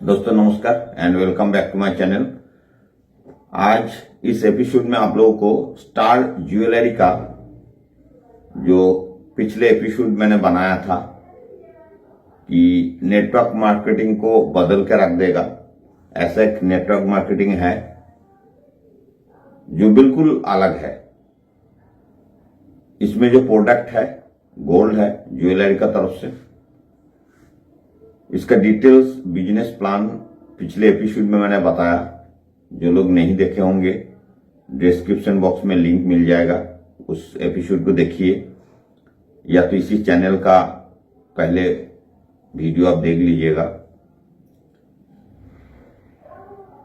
दोस्तों नमस्कार and welcome back to my channel. आज इस एपिसोड में आप लोगों को स्टार ज्वेलरी का जो पिछले एपिसोड मैंने बनाया था कि नेटवर्क मार्केटिंग को बदल के रख देगा, ऐसा एक नेटवर्क मार्केटिंग है जो बिल्कुल अलग है। इसमें जो प्रोडक्ट है गोल्ड है ज्वेलरी का तरफ से। इसका डिटेल्स बिजनेस प्लान पिछले एपिसोड में मैंने बताया, जो लोग नहीं देखे होंगे डिस्क्रिप्शन बॉक्स में लिंक मिल जाएगा, उस एपिसोड को देखिए या तो इसी चैनल का पहले वीडियो आप देख लीजिएगा।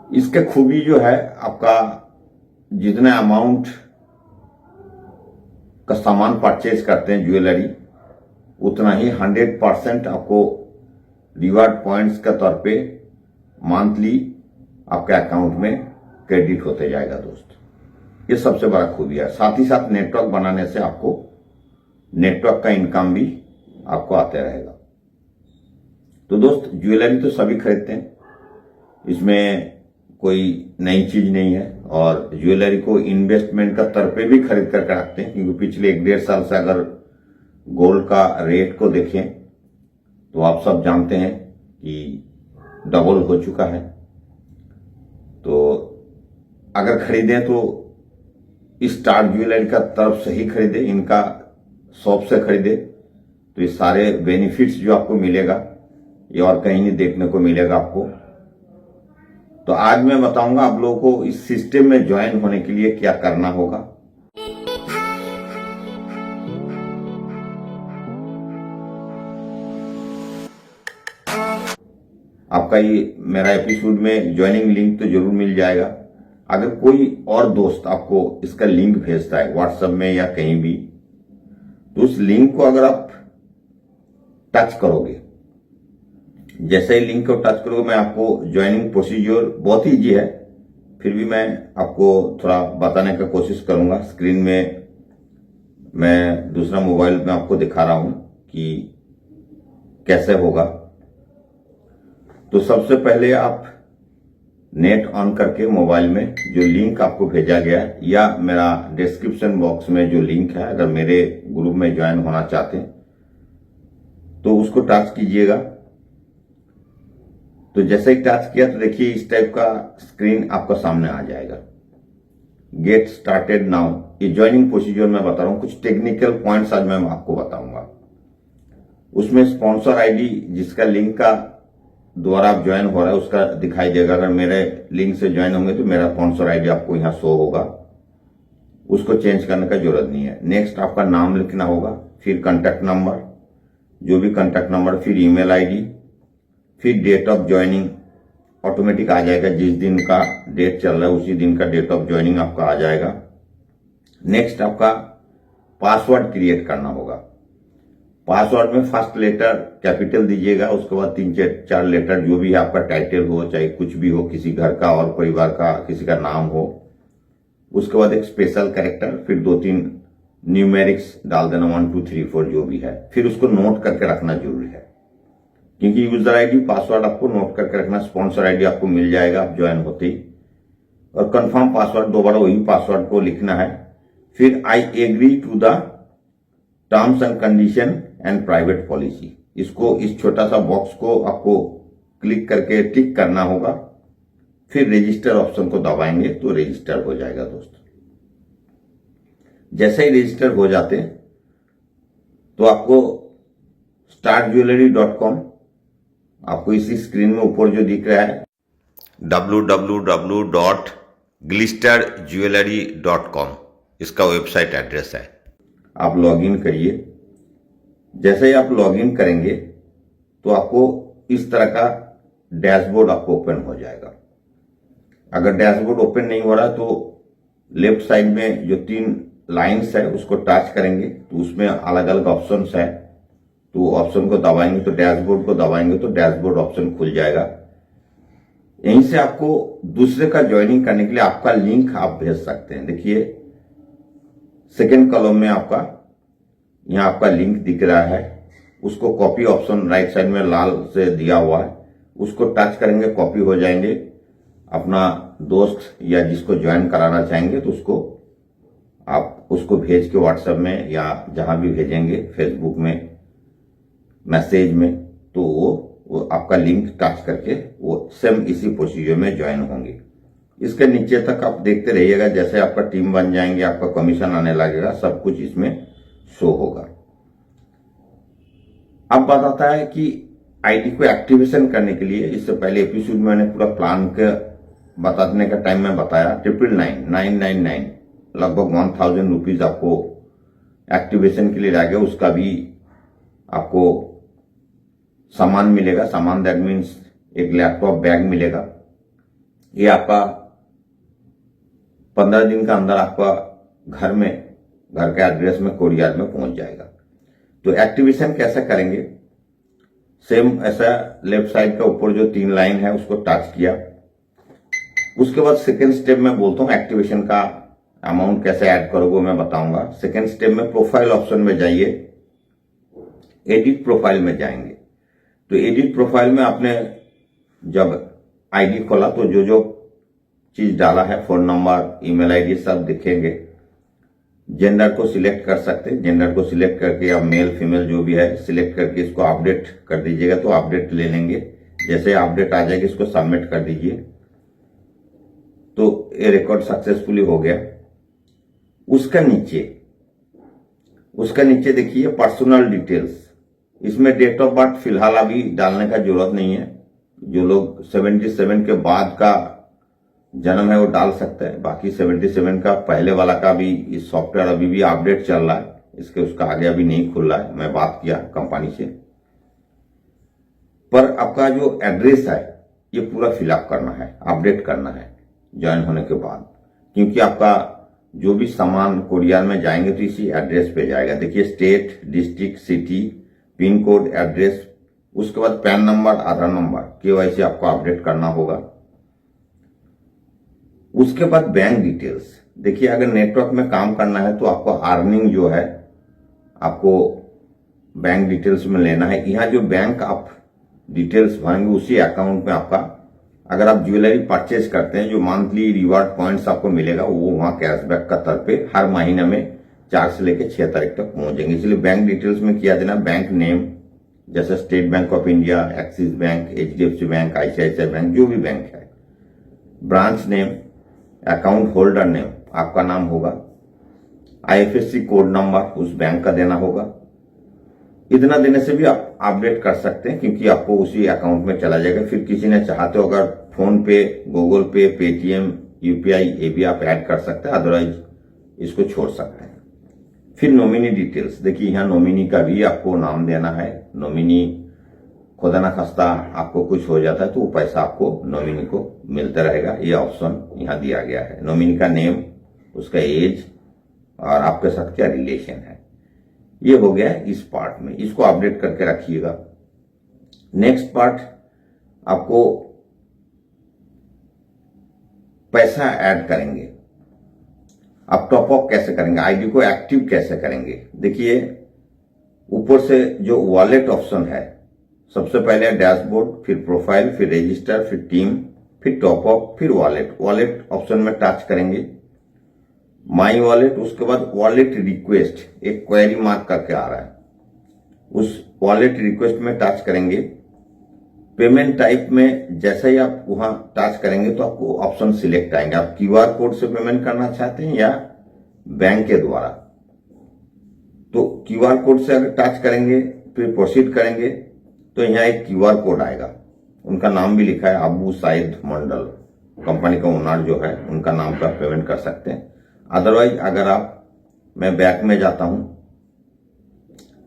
इसका खूबी जो है, आपका जितना अमाउंट का सामान परचेज करते हैं ज्वेलरी, उतना ही 100% आपको रिवार्ड पॉइंट्स के तौर पे मंथली आपके अकाउंट में क्रेडिट होते जाएगा दोस्त। ये सबसे बड़ा खूबी है। साथ ही साथ नेटवर्क बनाने से आपको नेटवर्क का इनकम भी आपको आते रहेगा। तो दोस्त ज्वेलरी तो सभी खरीदते हैं, इसमें कोई नई चीज नहीं है। और ज्वेलरी को इन्वेस्टमेंट का तौर पे भी खरीद करके रखते हैं, क्योंकि पिछले 1-1.5 साल से अगर गोल्ड का रेट को देखें तो आप सब जानते हैं कि डबल हो चुका है। तो अगर खरीदें तो इस स्टार ज्वेलरी का तरफ से ही खरीदें, इनका शॉप से खरीदें, तो ये सारे बेनिफिट्स जो आपको मिलेगा ये और कहीं नहीं देखने को मिलेगा आपको। तो आज मैं बताऊंगा आप लोगों को इस सिस्टम में ज्वाइन होने के लिए क्या करना होगा। आपका ये मेरा एपिसोड में ज्वाइनिंग लिंक तो जरूर मिल जाएगा। अगर कोई और दोस्त आपको इसका लिंक भेजता है व्हाट्सएप में या कहीं भी, तो उस लिंक को अगर आप टच करोगे, जैसे ही लिंक को टच करोगे, मैं आपको ज्वाइनिंग प्रोसीजर बहुत ही इजी है, फिर भी मैं आपको थोड़ा बताने का कोशिश करूंगा। स्क्रीन में मैं दूसरा मोबाइल में आपको दिखा रहा हूं कि कैसे होगा। तो सबसे पहले आप नेट ऑन करके मोबाइल में जो लिंक आपको भेजा गया है या मेरा डिस्क्रिप्शन बॉक्स में जो लिंक है, अगर मेरे ग्रुप में ज्वाइन होना चाहते हैं तो उसको टच कीजिएगा। तो जैसे ही टच किया तो देखिए इस टाइप का स्क्रीन आपका सामने आ जाएगा। गेट स्टार्टेड नाउ, ये ज्वाइनिंग प्रोसीजर में बता रहा हूं, कुछ टेक्निकल पॉइंट्स आज मैं आपको बताऊंगा। उसमें स्पॉन्सर आईडी जिसका लिंक का द्वारा आप ज्वाइन हो रहा है उसका दिखाई देगा। अगर मेरे लिंक से ज्वाइन होंगे तो मेरा स्पॉन्सर आईडी आपको यहां शो होगा, उसको चेंज करने का जरूरत नहीं है। नेक्स्ट आपका नाम लिखना होगा, फिर कांटेक्ट नंबर, जो भी कांटेक्ट नंबर, फिर ईमेल आईडी, फिर डेट ऑफ ज्वाइनिंग ऑटोमेटिक आ जाएगा। जिस दिन का डेट चल रहा है उसी दिन का डेट ऑफ ज्वाइनिंग आपका आ जाएगा। नेक्स्ट आपका पासवर्ड क्रिएट करना होगा। पासवर्ड में फर्स्ट लेटर कैपिटल दीजिएगा, उसके बाद 3-4 लेटर जो भी आपका टाइटल हो, चाहे कुछ भी हो, किसी घर का और परिवार का किसी का नाम हो, उसके बाद एक स्पेशल कैरेक्टर, फिर 2-3 न्यूमेरिक्स डाल देना, 1 2 3 4 जो भी है। फिर उसको नोट करके रखना जरूरी है, क्योंकि यूजर आईडी पासवर्ड आपको नोट करके रखना। स्पॉन्सर आईडी आपको मिल जाएगा आप ज्वाइन होते ही। और कंफर्म पासवर्ड, दोबारा वही पासवर्ड को लिखना है। फिर I agree to the terms and condition and private policy, इसको इस छोटा सा बॉक्स को आपको क्लिक करके टिक करना होगा। फिर रजिस्टर ऑप्शन को दबाएंगे तो रजिस्टर हो जाएगा दोस्त। जैसे ही रजिस्टर हो जाते तो आपको startjewelry.com आपको इसी स्क्रीन में ऊपर जो दिख रहा है www.glisterjewelry.com इसका वेबसाइट एड्रेस है। आप लॉगिन करिए। जैसे ही आप लॉगिन करेंगे तो आपको इस तरह का डैशबोर्ड आपको ओपन हो जाएगा। अगर डैशबोर्ड ओपन नहीं हो रहा तो लेफ्ट साइड में जो 3 लाइंस है उसको टच करेंगे तो उसमें अलग अलग ऑप्शंस है, तो ऑप्शन को दबाएंगे तो डैशबोर्ड को दबाएंगे तो डैशबोर्ड ऑप्शन खुल जाएगा। यहीं से आपको दूसरे का ज्वाइनिंग करने के लिए आपका लिंक आप भेज सकते हैं। देखिए सेकेंड कॉलम में आपका यहाँ आपका लिंक दिख रहा है, उसको कॉपी ऑप्शन राइट साइड में लाल से दिया हुआ है, उसको टच करेंगे, कॉपी हो जाएंगे। अपना दोस्त या जिसको ज्वाइन कराना चाहेंगे तो उसको आप उसको भेज के व्हाट्सएप में या जहां भी भेजेंगे, फेसबुक में मैसेज में, तो वो आपका लिंक टच करके वो सेम इसी प्रोसीजर में ज्वाइन होंगे। इसके नीचे तक आप देखते रहिएगा, जैसे आपका टीम बन जाएंगे, आपका कमीशन आने लगेगा, सब कुछ इसमें शो होगा। अब बात आता है कि आईडी को एक्टिवेशन करने के लिए, इससे पहले एपिसोड में मैंने पूरा प्लान के बताने का टाइम में बताया, 999 लगभग 1000 रुपीज आपको एक्टिवेशन के लिए लगेगा। उसका भी आपको सामान मिलेगा, सामान दैट मीन्स एक लैपटॉप बैग मिलेगा। ये आपका 15 दिन का अंदर आपका घर के एड्रेस में कोरियर में पहुंच जाएगा। तो एक्टिवेशन कैसे करेंगे, सेम ऐसा लेफ्ट साइड का ऊपर जो 3 लाइन है उसको टच किया। उसके बाद सेकेंड स्टेप में बोलता हूं एक्टिवेशन का अमाउंट कैसे ऐड करोगे मैं बताऊंगा। सेकेंड स्टेप में प्रोफाइल ऑप्शन में जाइए, एडिट प्रोफाइल में जाएंगे। तो एडिट प्रोफाइल में आपने जब आईडी खोला तो जो जो चीज डाला है, फोन नंबर, ईमेल आईडी सब दिखेंगे। जेंडर को सिलेक्ट कर सकते हैं, जेंडर को सिलेक्ट करके आप मेल फीमेल जो भी है सिलेक्ट करके इसको अपडेट कर दीजिएगा, तो अपडेट ले लेंगे। जैसे अपडेट आ जाएगी इसको सबमिट कर दीजिए, तो ये रिकॉर्ड सक्सेसफुली हो गया। उसका नीचे देखिए पर्सनल डिटेल्स। इसमें डेट ऑफ बर्थ फिलहाल अभी डालने का जरूरत नहीं है। जो लोग 77 के बाद का जन्म है वो डाल सकते हैं, बाकी 77 का पहले वाला का भी इस सॉफ्टवेयर अभी भी अपडेट चल रहा है, इसके उसका आगे अभी नहीं खुल रहा है। मैं बात किया कंपनी से, पर आपका जो एड्रेस है ये पूरा फिलअप करना है, अपडेट करना है ज्वाइन होने के बाद, क्योंकि आपका जो भी सामान कोरियर में जाएंगे तो इसी एड्रेस पे जाएगा। देखिए state, district, city, pin code, address, उसके बाद पैन नंबर, आधार नंबर, केवाईसी आपको अपडेट करना होगा। उसके बाद बैंक डिटेल्स। देखिए अगर नेटवर्क में काम करना है तो आपको अर्निंग जो है आपको बैंक डिटेल्स में लेना है। यहाँ जो बैंक आप डिटेल्स भरेंगे उसी अकाउंट में आपका, अगर आप ज्वेलरी परचेज करते हैं जो मंथली रिवार्ड पॉइंट्स आपको मिलेगा वो वहां कैशबैक का तौर पे हर महीने में 4 से लेकर 6 तारीख तक पहुंचेंगे। इसलिए बैंक डिटेल्स में किया देना बैंक नेम, जैसे state bank of India, axis bank, HDFC bank, ICICI bank, जो भी बैंक है, branch name, account holder name आपका नाम होगा, IFSC कोड नंबर उस बैंक का देना होगा। इतना देने से भी आप अपडेट कर सकते हैं, क्योंकि आपको उसी अकाउंट में चला जाएगा। फिर किसी ने चाहते हो अगर फोन पे, गूगल पे, पेटीएम, UPI ये भी आप ऐड कर सकते हैं, अदरवाइज इसको छोड़ सकते हैं। फिर नॉमिनी डिटेल्स। देखिए यहाँ नॉमिनी का भी आपको नाम देना है। नॉमिनी खुदा ना खास्ता आपको कुछ हो जाता है तो वो पैसा आपको नॉमिनी को मिलता रहेगा, ये ऑप्शन यहाँ दिया गया है। नॉमिनी का नेम, उसका एज और आपके साथ क्या रिलेशन है, ये हो गया इस पार्ट में। इसको अपडेट करके रखिएगा। नेक्स्ट पार्ट आपको पैसा ऐड करेंगे। आप टॉप अप कैसे करेंगे, आईडी को एक्टिव कैसे करेंगे। देखिए ऊपर से जो वॉलेट ऑप्शन है, सबसे पहले डैशबोर्ड, फिर प्रोफाइल, फिर रजिस्टर, फिर टीम, फिर टॉप अप, फिर वॉलेट। वॉलेट ऑप्शन में टच करेंगे, माई वॉलेट, उसके बाद वॉलेट रिक्वेस्ट, एक क्वेरी मार्क करके आ रहा है, उस वॉलेट रिक्वेस्ट में टच करेंगे। पेमेंट टाइप में जैसे ही आप वहां टच करेंगे तो आपको ऑप्शन सिलेक्ट आएंगे। आप QR कोड से पेमेंट करना चाहते हैं या बैंक के द्वारा, तो QR कोड से अगर टच करेंगे फिर प्रोसीड करेंगे तो यहाँ एक QR कोड आएगा। उनका नाम भी लिखा है, अबू साइद मंडल, कंपनी का ओनर जो है उनका नाम पर पेमेंट कर सकते हैं। अदरवाइज अगर मैं बैंक में जाता हूं,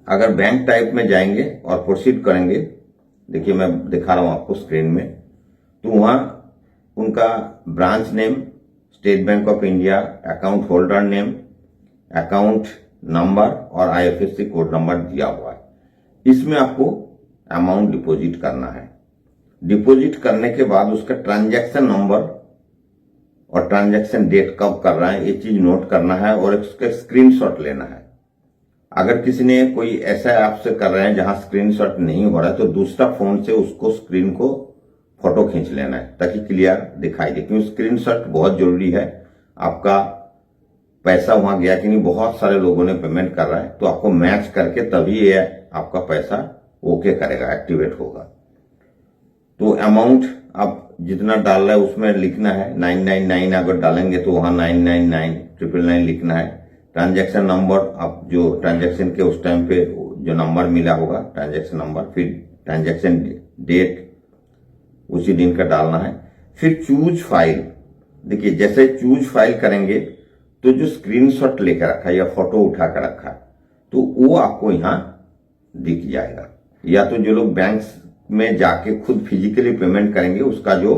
अगर बैंक टाइप में जाएंगे और प्रोसीड करेंगे, देखिए मैं दिखा रहा हूं आपको स्क्रीन में, तो वहां उनका branch name, state bank of India, account holder name, account number और IFSC कोड नंबर दिया हुआ है। इसमें आपको अमाउंट डिपॉजिट करना है। डिपॉजिट करने के बाद उसका ट्रांजैक्शन नंबर और ट्रांजैक्शन डेट कब कर रहा है ये चीज नोट करना है और उसका स्क्रीनशॉट लेना है। अगर किसी ने कोई ऐसा ऐप से कर रहे हैं जहां स्क्रीनशॉट नहीं हो रहा है तो दूसरा फोन से उसको स्क्रीन को फोटो खींच लेना है ताकि क्लियर दिखाई दे, क्योंकि स्क्रीनशॉट बहुत जरूरी है। आपका पैसा वहां गया कि नहीं, बहुत सारे लोगों ने पेमेंट कर रहा है, तो आपको मैच करके तभी ये आपका पैसा ओके करेगा, एक्टिवेट होगा। तो अमाउंट आप जितना डाल रहे हैं उसमें लिखना है 999, अगर डालेंगे तो वहां 999 लिखना है। ट्रांजैक्शन नंबर, आप जो ट्रांजैक्शन के उस टाइम पे जो नंबर मिला होगा ट्रांजैक्शन नंबर, फिर ट्रांजैक्शन डेट उसी दिन का डालना है। फिर चूज फाइल, देखिए जैसे चूज फाइल करेंगे तो जो स्क्रीनशॉट लेकर रखा है या फोटो उठा कर रखा है तो वो आपको यहां दिख जाएगा। या तो जो लोग बैंक में जाके खुद फिजिकली पेमेंट करेंगे उसका जो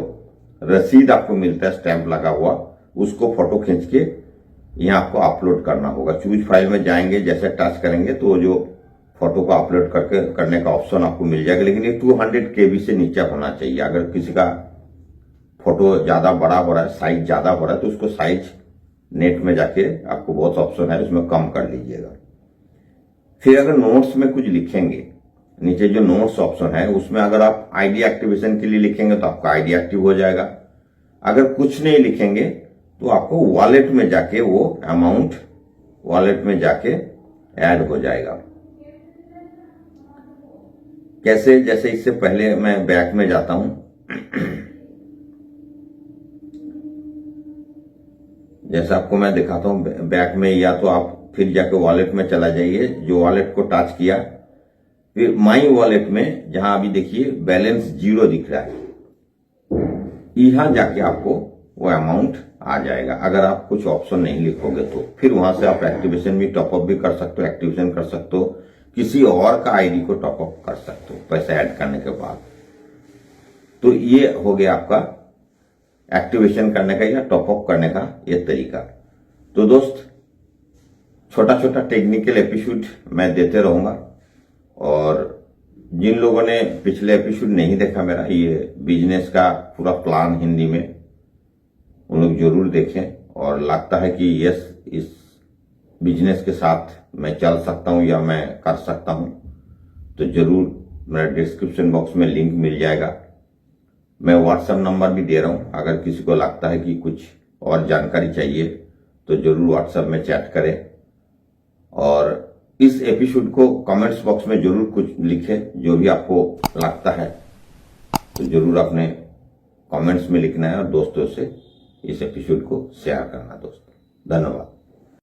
रसीद आपको मिलता है स्टैंप लगा हुआ, उसको फोटो खींच के यहाँ आपको अपलोड करना होगा। चूज फाइल में जाएंगे, जैसे टच करेंगे तो जो फोटो को अपलोड करने का ऑप्शन आपको मिल जाएगा, लेकिन ये 200 KB से नीचे होना चाहिए। अगर किसी का फोटो ज्यादा बड़ा हो रहा है, साइज ज्यादा हो रहा है, तो उसको साइज नेट में जाके आपको बहुत ऑप्शन है उसमें कम कर लीजिएगा। फिर अगर नोट्स में कुछ लिखेंगे, नीचे जो नोट्स ऑप्शन है उसमें अगर आप आईडी एक्टिवेशन के लिए लिखेंगे तो आपका आईडी एक्टिव हो जाएगा। अगर कुछ नहीं लिखेंगे तो आपको वॉलेट में जाके वो अमाउंट वॉलेट में जाके ऐड हो जाएगा। कैसे, जैसे इससे पहले मैं बैक में जाता हूं। जैसा आपको मैं दिखाता हूं बैक में, या तो आप फिर जाके वॉलेट में चला जाइए, जो वॉलेट को टच किया, फिर माई वॉलेट में जहां अभी देखिए बैलेंस 0 दिख रहा है, यहां जाके आपको वो अमाउंट आ जाएगा। अगर आप कुछ ऑप्शन नहीं लिखोगे तो फिर वहां से आप एक्टिवेशन भी टॉपअप भी कर सकते हो, एक्टिवेशन कर सकते हो, किसी और का आईडी को टॉपअप कर सकते हो पैसा ऐड करने के बाद। तो ये हो गया आपका एक्टिवेशन करने का या टॉपअप करने का ये तरीका। तो दोस्त, छोटा छोटा टेक्निकल एपिसोड मैं देते रहूंगा, और जिन लोगों ने पिछले एपिसोड नहीं देखा मेरा ये बिजनेस का पूरा प्लान हिंदी में, उन लोग जरूर देखें। और लगता है कि यस, इस बिजनेस के साथ मैं चल सकता हूं या मैं कर सकता हूं, तो जरूर मेरा डिस्क्रिप्शन बॉक्स में लिंक मिल जाएगा। मैं व्हाट्सएप नंबर भी दे रहा हूं, अगर किसी को लगता है कि कुछ और जानकारी चाहिए तो जरूर व्हाट्सएप में चैट करें। और इस एपिसोड को कमेंट्स बॉक्स में जरूर कुछ लिखें, जो भी आपको लगता है तो जरूर अपने कमेंट्स में लिखना है, और दोस्तों से इस एपिसोड को शेयर करना। दोस्तों, धन्यवाद।